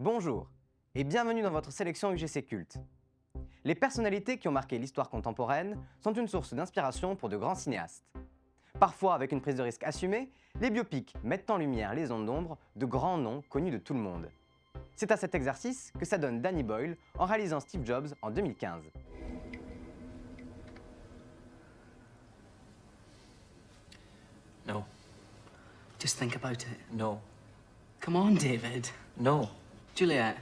Bonjour et bienvenue dans votre sélection UGC Culte. Les personnalités qui ont marqué l'histoire contemporaine sont une source d'inspiration pour de grands cinéastes. Parfois avec une prise de risque assumée, les biopics mettent en lumière les zones d'ombre de grands noms connus de tout le monde. C'est à cet exercice que s'adonne Danny Boyle en réalisant Steve Jobs en 2015. No. Just think about it. No. Come on, David. No. Juliet.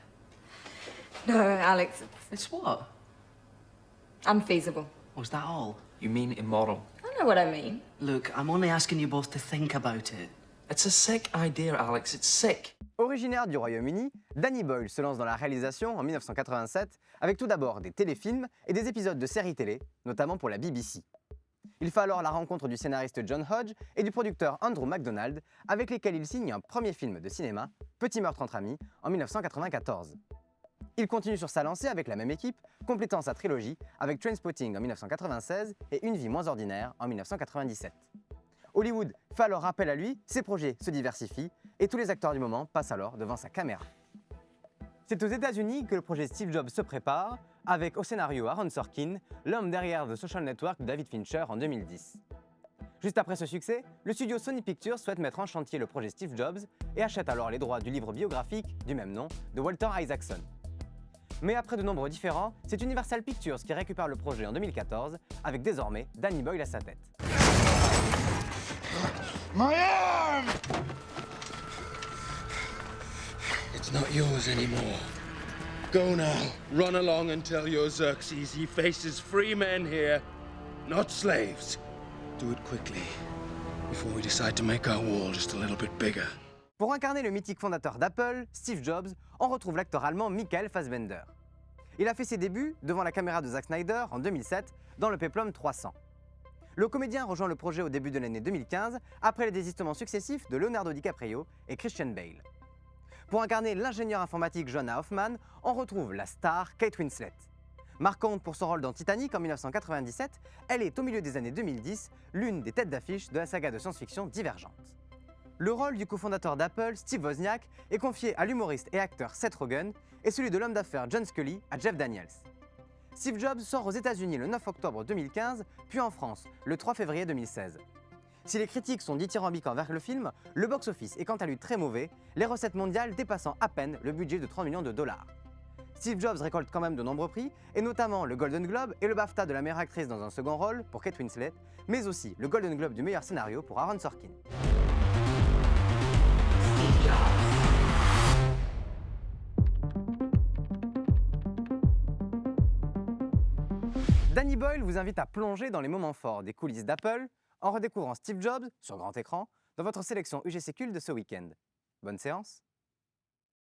No, Alex, It's what? unfeasible. Was that all? You mean immoral? I know what I mean. Look, I'm only asking you both to think about it. It's a sick idea, Alex. It's sick. Originaire du Royaume-Uni, Danny Boyle se lance dans la réalisation en 1987 avec tout d'abord des téléfilms et des épisodes de séries télé, notamment pour la BBC. Il fait alors la rencontre du scénariste John Hodge et du producteur Andrew McDonald, avec lesquels il signe un premier film de cinéma, Petit meurtre entre amis, en 1994. Il continue sur sa lancée avec la même équipe, complétant sa trilogie avec Trainspotting en 1996 et Une vie moins ordinaire en 1997. Hollywood fait alors appel à lui, ses projets se diversifient et tous les acteurs du moment passent alors devant sa caméra. C'est aux États-Unis que le projet Steve Jobs se prépare, avec au scénario Aaron Sorkin, l'homme derrière The Social Network de David Fincher en 2010. Juste après ce succès, le studio Sony Pictures souhaite mettre en chantier le projet Steve Jobs et achète alors les droits du livre biographique du même nom de Walter Isaacson. Mais après de nombreux différends, c'est Universal Pictures qui récupère le projet en 2014, avec désormais Danny Boyle à sa tête. My arm! It's not yours anymore. Go now. Run along and tell your Xerxes he faces free men here, not slaves. Do it quickly, before we decide to make our wall just a little bit bigger. Pour incarner le mythique fondateur d'Apple, Steve Jobs, on retrouve l'acteur allemand Michael Fassbender. Il a fait ses débuts devant la caméra de Zack Snyder en 2007 dans le Péplum 300. Le comédien rejoint le projet au début de l'année 2015 après les désistements successifs de Leonardo DiCaprio et Christian Bale. Pour incarner l'ingénieur informatique Jonah Hoffman, on retrouve la star Kate Winslet. Marquante pour son rôle dans Titanic en 1997, elle est au milieu des années 2010 l'une des têtes d'affiche de la saga de science-fiction Divergente. Le rôle du cofondateur d'Apple, Steve Wozniak, est confié à l'humoriste et acteur Seth Rogen et celui de l'homme d'affaires John Scully à Jeff Daniels. Steve Jobs sort aux États-Unis le 9 octobre 2015, puis en France le 3 février 2016. Si les critiques sont dithyrambiques envers le film, le box-office est quant à lui très mauvais, les recettes mondiales dépassant à peine le budget de 30 millions de dollars. Steve Jobs récolte quand même de nombreux prix, et notamment le Golden Globe et le BAFTA de la meilleure actrice dans un second rôle pour Kate Winslet, mais aussi le Golden Globe du meilleur scénario pour Aaron Sorkin. Danny Boyle vous invite à plonger dans les moments forts des coulisses d'Apple en redécouvrant Steve Jobs sur grand écran dans votre sélection UGC Culte de ce week-end. Bonne séance!